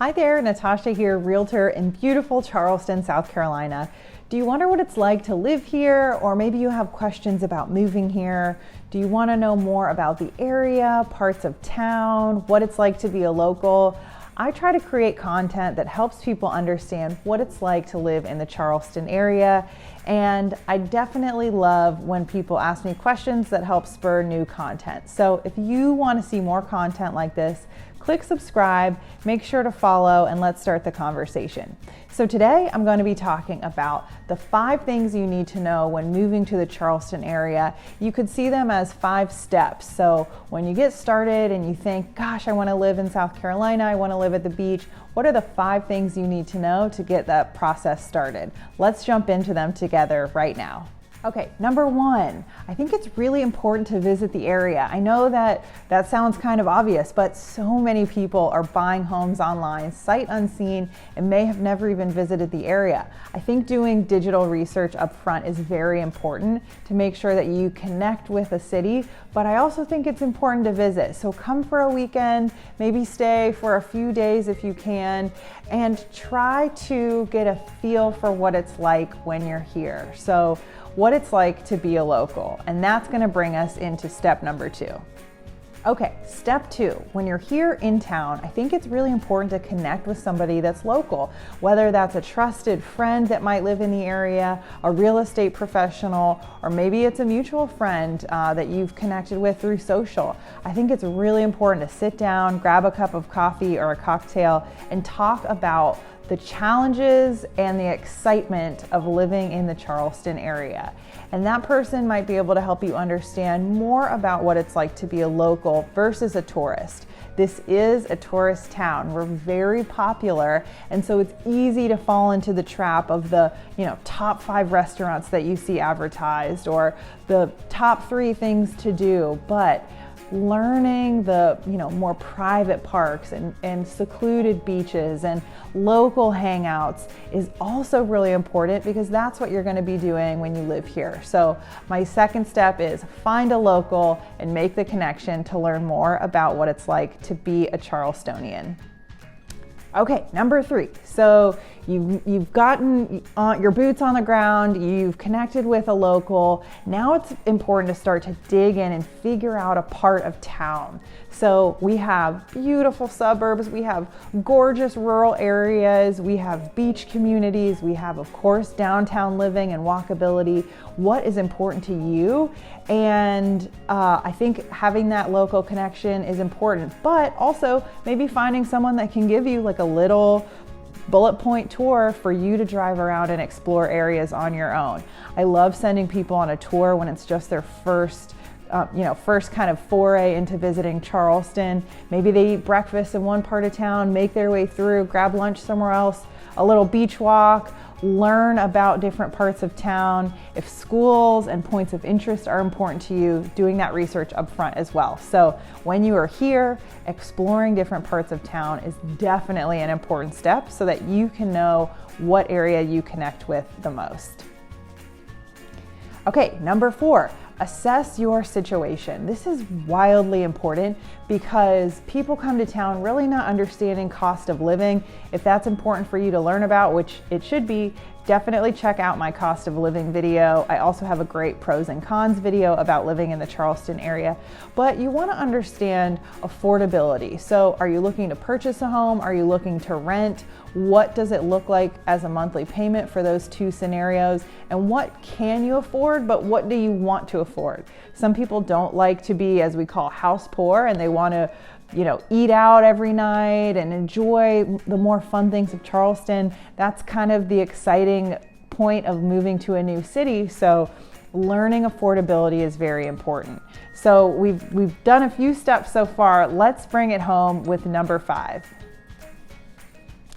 Hi there, Natasha here, realtor in beautiful Charleston, South Carolina. Do you wonder what it's like to live here, or maybe you have questions about moving here? Do you want to know more about the area, parts of town, what it's like to be a local? I try to create content that helps people understand what it's like to live in the Charleston area, and I definitely love when people ask me questions that help spur new content. So if you want to see more content like this, click subscribe, make sure to follow, and let's start the conversation. So today I'm going to be talking about the 5 things you need to know when moving to the Charleston area. You could see them as 5 steps. So when you get started and you think, gosh, I want to live in South Carolina, I want to live at the beach, what are the 5 things you need to know to get that process started? Let's jump into them together right now. Okay, number 1, I think it's really important to visit the area. I know that sounds kind of obvious, but so many people are buying homes online, sight unseen, and may have never even visited the area. I think doing digital research up front is very important to make sure that you connect with a city, but I also think it's important to visit. So come for a weekend, maybe stay for a few days if you can, and try to get a feel for what it's like when you're here. So what it's like to be a local. And that's going to bring us into step number 2. Okay, step 2, when you're here in town, I think it's really important to connect with somebody that's local, whether that's a trusted friend that might live in the area, a real estate professional, or maybe it's a mutual friend that you've connected with through social. I think it's really important to sit down, grab a cup of coffee or a cocktail, and talk about the challenges and the excitement of living in the Charleston area. And that person might be able to help you understand more about what it's like to be a local versus a tourist. This is a tourist town. We're very popular, and so it's easy to fall into the trap of the, top 5 restaurants that you see advertised or the top 3 things to do. But learning the more private parks and secluded beaches and local hangouts is also really important, because that's what you're going to be doing when you live here. So my second step is find a local and make the connection to learn more about what it's like to be a Charlestonian. Okay, number 3. So you've gotten your boots on the ground, you've connected with a local. Now it's important to start to dig in and figure out a part of town. So we have beautiful suburbs, we have gorgeous rural areas, we have beach communities, we have, of course, downtown living and walkability. What is important to you? And I think having that local connection is important, but also maybe finding someone that can give you like a little bullet point tour for you to drive around and explore areas on your own. I love sending people on a tour when it's just their first kind of foray into visiting Charleston. Maybe they eat breakfast in one part of town, make their way through, grab lunch somewhere else, a little beach walk, learn about different parts of town. If schools and points of interest are important to you, doing that research up front as well. So when you are here, exploring different parts of town is definitely an important step so that you can know what area you connect with the most. Okay, number 4. Assess your situation. This is wildly important because people come to town really not understanding cost of living. If that's important for you to learn about, which it should be, definitely check out my cost of living video. I also have a great pros and cons video about living in the Charleston area. But you want to understand affordability. So are you looking to purchase a home? Are you looking to rent? What does it look like as a monthly payment for those 2 scenarios? And what can you afford, but what do you want to afford? Some people don't like to be, as we call, house poor, and they want to eat out every night and enjoy the more fun things of Charleston. That's kind of the exciting point of moving to a new city. So learning affordability is very important. So we've done a few steps so far. Let's bring it home with number 5.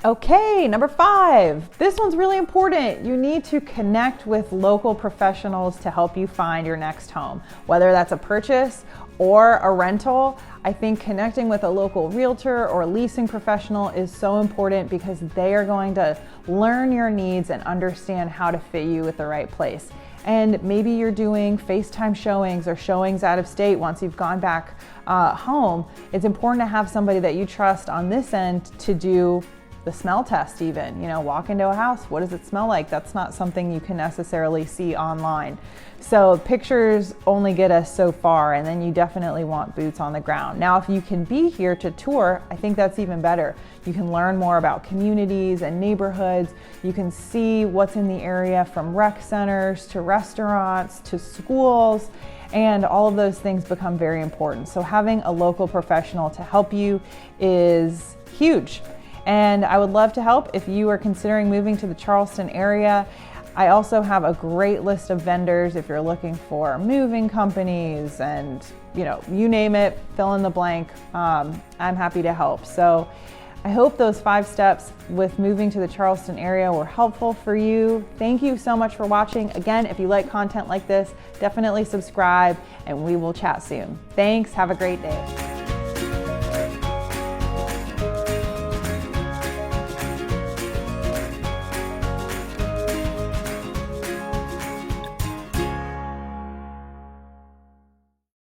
Okay, number 5. This one's really important. You need to connect with local professionals to help you find your next home, whether that's a purchase or a rental. I think connecting with a local realtor or leasing professional is so important because they are going to learn your needs and understand how to fit you with the right place. And maybe you're doing FaceTime showings or showings out of state once you've gone back home. It's important to have somebody that you trust on this end to do the smell test even. You know, walk into a house, what does it smell like? That's not something you can necessarily see online. So pictures only get us so far, and then you definitely want boots on the ground. Now, if you can be here to tour, I think that's even better. You can learn more about communities and neighborhoods. You can see what's in the area, from rec centers to restaurants to schools, and all of those things become very important. So having a local professional to help you is huge. And I would love to help if you are considering moving to the Charleston area. I also have a great list of vendors if you're looking for moving companies and, you know, you name it, fill in the blank. I'm happy to help. So I hope those 5 steps with moving to the Charleston area were helpful for you. Thank you so much for watching. Again, if you like content like this, definitely subscribe and we will chat soon. Thanks. Have a great day.